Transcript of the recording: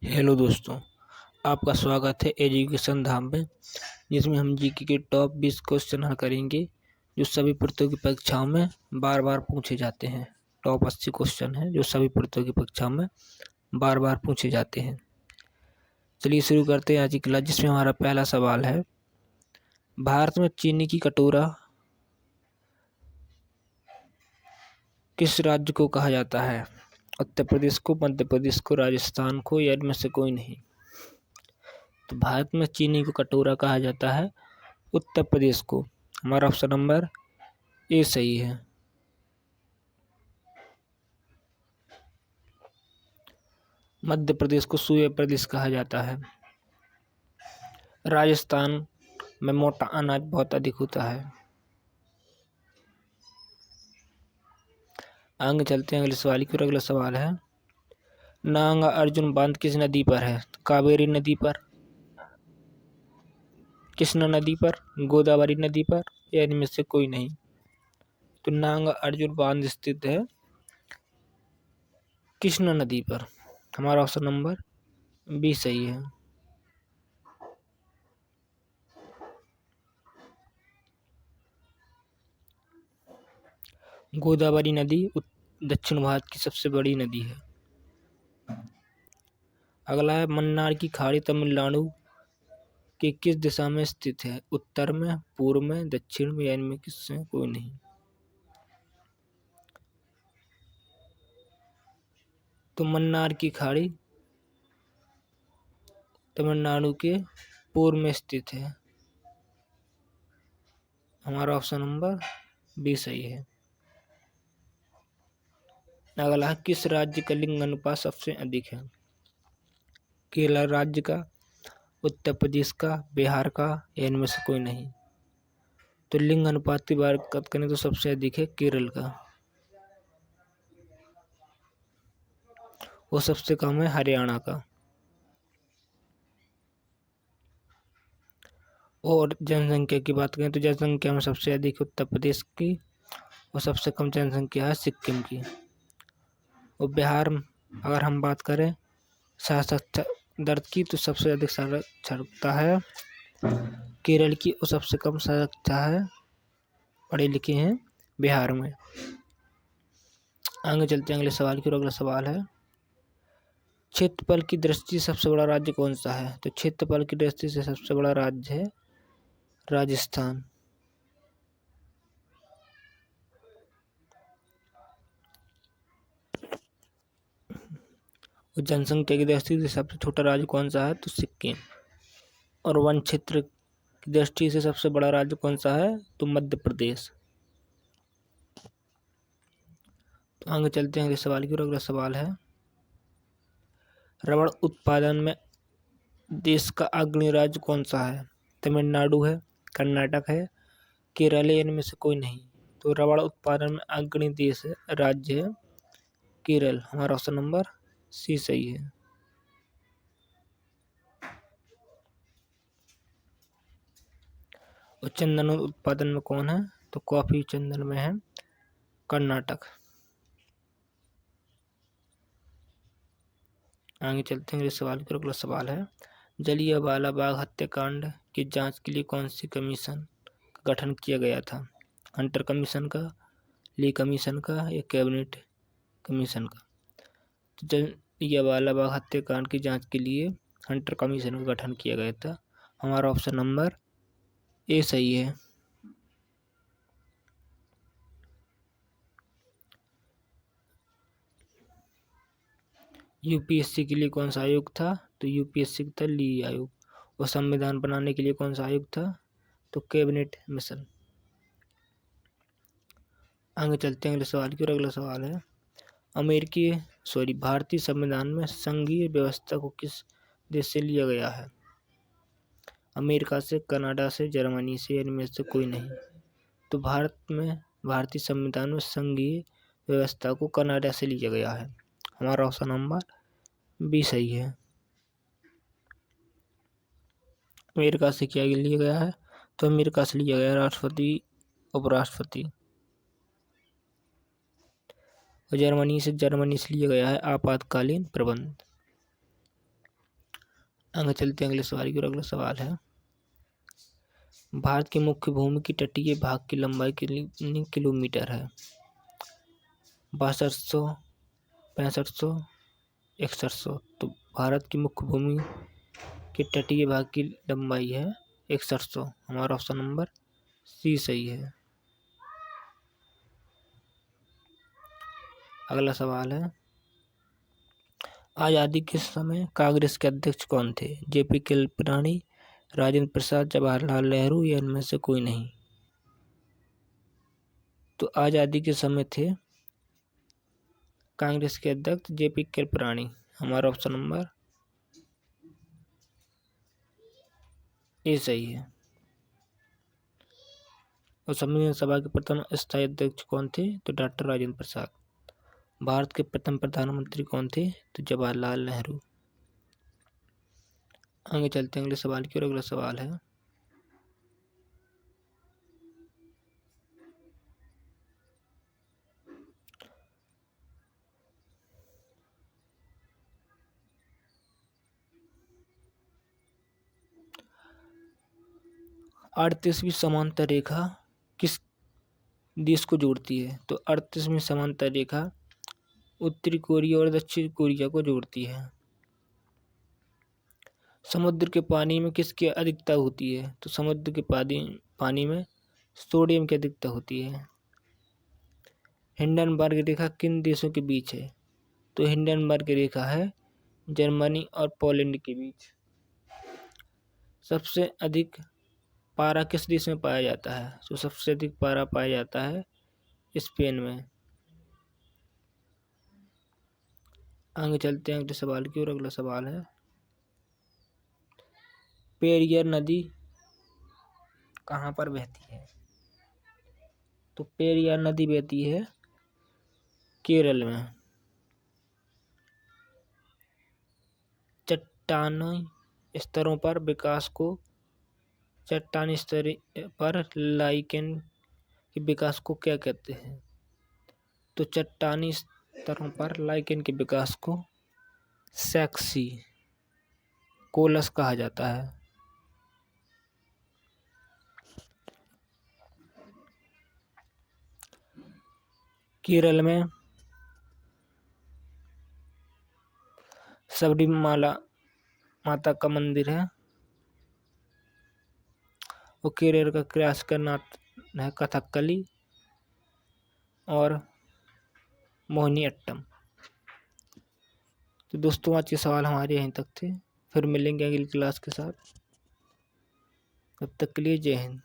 Hello दोस्तों, आपका स्वागत है एजुकेशन धाम में, जिसमें हम जीके के टॉप 20 क्वेश्चन हल करेंगे जो सभी प्रतियोगी परीक्षाओं में बार बार पूछे जाते हैं। टॉप 80 क्वेश्चन हैं जो सभी प्रतियोगी परीक्षाओं में बार बार पूछे जाते हैं। चलिए शुरू करते हैं आज की क्लास, जिसमें हमारा पहला सवाल है, भारत में चीनी की कटोरा किस राज्य को कहा जाता है? उत्तर प्रदेश को, मध्य प्रदेश को, राजस्थान को, या इनमें से कोई नहीं? तो भारत में चीनी को कटोरा कहा जाता है उत्तर प्रदेश को। हमारा ऑप्शन नंबर ए सही है। मध्य प्रदेश को सूर्य प्रदेश कहा जाता है। राजस्थान में मोटा अनाज बहुत अधिक होता है। आगे चलते हैं अगले सवाल की ओर। अगला सवाल है, नांगा अर्जुन बांध किस नदी पर है? कावेरी नदी पर, कृष्णा नदी पर, गोदावरी नदी पर, या इनमें से कोई नहीं? तो नांगा अर्जुन बांध स्थित है कृष्णा नदी पर। हमारा ऑप्शन नंबर बी सही है। गोदावरी नदी दक्षिण भारत की सबसे बड़ी नदी है। अगला है, मन्नार की खाड़ी तमिलनाडु के किस दिशा में स्थित है? उत्तर में, पूर्व में, दक्षिण में, या इनमें किससे कोई नहीं? तो मन्नार की खाड़ी तमिलनाडु के पूर्व में स्थित है। हमारा ऑप्शन नंबर बी सही है। अगला है, किस राज्य का लिंग अनुपात सबसे अधिक है? केरल राज्य का, उत्तर प्रदेश का, बिहार का, या इनमें से कोई नहीं? तो लिंग अनुपात की बात करें तो सबसे अधिक है केरल का, वो सबसे कम है हरियाणा का। और जनसंख्या की बात करें तो जनसंख्या में सबसे अधिक उत्तर प्रदेश की और सबसे कम जनसंख्या है सिक्किम की। और बिहार, अगर हम बात करें साक्षरता दर की, तो सबसे अधिक साक्षरता है केरल की और सबसे कम साक्षरता है, पढ़े लिखे हैं बिहार में। आगे चलते हैं अगले सवाल की ओर। अगला सवाल है, क्षेत्रफल की दृष्टि से सबसे बड़ा राज्य कौन सा है? तो क्षेत्रफल की दृष्टि से सबसे बड़ा राज्य है राजस्थान। और जनसंख्या की दृष्टि से सबसे छोटा राज्य कौन सा है? तो सिक्किम। और वन क्षेत्र की दृष्टि से सबसे बड़ा राज्य कौन सा है? तो मध्य प्रदेश। तो आगे चलते हैं अगले सवाल की ओर। अगला सवाल है, रबड़ उत्पादन में देश का अग्रणी राज्य कौन सा है? तमिलनाडु है, कर्नाटक है, केरल है, इनमें से कोई नहीं? तो रबड़ उत्पादन में अग्रणी देश है, राज्य है केरल। हमारा ऑप्शन नंबर सी सही है। और चंदन उत्पादन में कौन है? तो कॉफी चंदन में है कर्नाटक। आगे चलते हैं, सवाल का अगला सवाल है, जलियांवाला बाग हत्याकांड की जांच के लिए कौन सी कमीशन का गठन किया गया था? हंटर कमीशन का, ली कमीशन का, या कैबिनेट कमीशन का? तो जलियांवाला बाग हत्याकांड की जांच के लिए हंटर कमीशन का गठन किया गया था। हमारा ऑप्शन नंबर ए सही है। यूपीएससी के लिए कौन सा आयोग था? तो यूपीएससी था ली आयोग। और संविधान बनाने के लिए कौन सा आयोग था? तो कैबिनेट मिशन। आगे चलते हैं अगले सवाल की ओर। अगला सवाल है, भारतीय संविधान में संघीय व्यवस्था को किस देश से लिया गया है? अमेरिका से, कनाडा से, जर्मनी से, इनमें से कोई नहीं? तो भारतीय संविधान में संघीय व्यवस्था को कनाडा से लिया गया है। हमारा ऑप्शन नंबर बी सही है। अमेरिका से क्या लिया गया है? तो अमेरिका से लिया गया राष्ट्रपति, उपराष्ट्रपति। और जर्मनी से लिया गया है आपातकालीन प्रबंध। आगे चलते हैं अगले सवाल की ओर। अगला सवाल है, भारत की मुख्य भूमि की तटीय भाग की लंबाई कितनी किलोमीटर है? 6200, 6500, 6100। तो भारत की मुख्य भूमि के तटीय भाग की लंबाई है 6100। हमारा ऑप्शन नंबर सी सही है। अगला सवाल है, आजादी के समय कांग्रेस के अध्यक्ष कौन थे? जेपी कृपलानी, राजेंद्र प्रसाद, जवाहरलाल नेहरू या इनमें से कोई नहीं? तो आजादी के समय थे कांग्रेस के अध्यक्ष जेपी कृपलानी। हमारा ऑप्शन नंबर ए सही है। और संविधान सभा के प्रथम स्थायी अध्यक्ष कौन थे? तो डॉक्टर राजेंद्र प्रसाद। भारत के प्रथम प्रधानमंत्री कौन थे? तो जवाहरलाल नेहरू। आगे चलते हैं अगले सवाल की ओर। अगला सवाल है, अड़तीसवीं समांतर रेखा किस देश को जोड़ती है? तो 38वीं समांतर रेखा उत्तरी कोरिया और दक्षिण कोरिया को जोड़ती है। समुद्र के पानी में किसकी अधिकता होती है? तो समुद्र के पानी में सोडियम की अधिकता होती है। हिंडनबर्ग रेखा किन देशों के बीच है? तो हिंडनबर्ग रेखा है जर्मनी और पोलैंड के बीच। सबसे अधिक पारा किस देश में पाया जाता है? तो सबसे अधिक पारा पाया जाता है स्पेन में। आगे चलते हैं अगले सवाल की ओर। अगला सवाल है, पेरियार नदी कहाँ पर बहती है? तो पेरियार नदी बहती है केरल में। चट्टानी स्तरों पर विकास को चट्टानी स्तर पर लाइकेन के विकास को क्या कहते हैं? तो चट्टानी स्तरों पर लाइकेन के विकास को सैक्सी कोलस कहा जाता है। केरल में सबरीमाला माता का मंदिर है। वो केरल का क्लासिकल नाच है कथकली और मोहिनीअट्टम। तो दोस्तों आज के सवाल हमारे यहीं तक थे। फिर मिलेंगे अगली क्लास के साथ। तब तक के लिए जय हिंद।